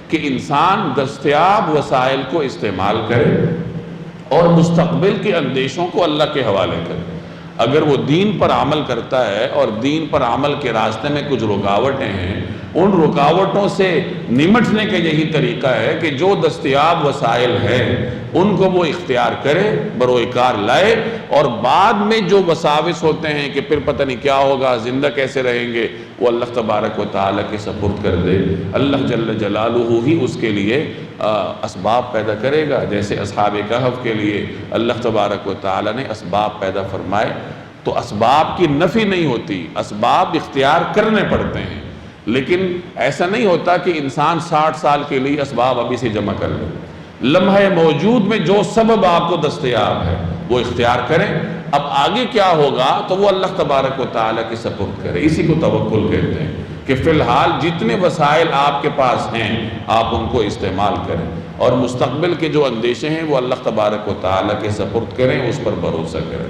کہ انسان دستیاب وسائل کو استعمال کرے اور مستقبل کے اندیشوں کو اللہ کے حوالے کرے۔ اگر وہ دین پر عمل کرتا ہے اور دین پر عمل کے راستے میں کچھ رکاوٹیں ہیں، ان رکاوٹوں سے نمٹنے کا یہی طریقہ ہے کہ جو دستیاب وسائل ہیں ان کو وہ اختیار کرے، بروئے کار لائے، اور بعد میں جو وساوس ہوتے ہیں کہ پھر پتہ نہیں کیا ہوگا، زندہ کیسے رہیں گے، وہ اللہ تبارک و تعالیٰ کے سپرد کر دے۔ اللہ جل جلالہ ہی اس کے لیے اسباب پیدا کرے گا، جیسے اصحاب کہف کے لیے اللہ تبارک و تعالیٰ نے اسباب پیدا فرمائے۔ تو اسباب کی نفی نہیں ہوتی، اسباب اختیار کرنے پڑتے ہیں، لیکن ایسا نہیں ہوتا کہ انسان 60 سال کے لیے اسباب ابھی سے جمع کر لے۔ لمحہ موجود میں جو سبب آپ کو دستیاب ہے وہ اختیار کریں، اب آگے کیا ہوگا تو وہ اللہ تبارک و تعالیٰ کی سپرد کرے۔ اسی کو توکل کہتے ہیں کہ فی الحال جتنے وسائل آپ کے پاس ہیں آپ ان کو استعمال کریں، اور مستقبل کے جو اندیشے ہیں وہ اللہ تبارک و تعالیٰ کے سپرد کریں، اس پر بھروسہ کریں۔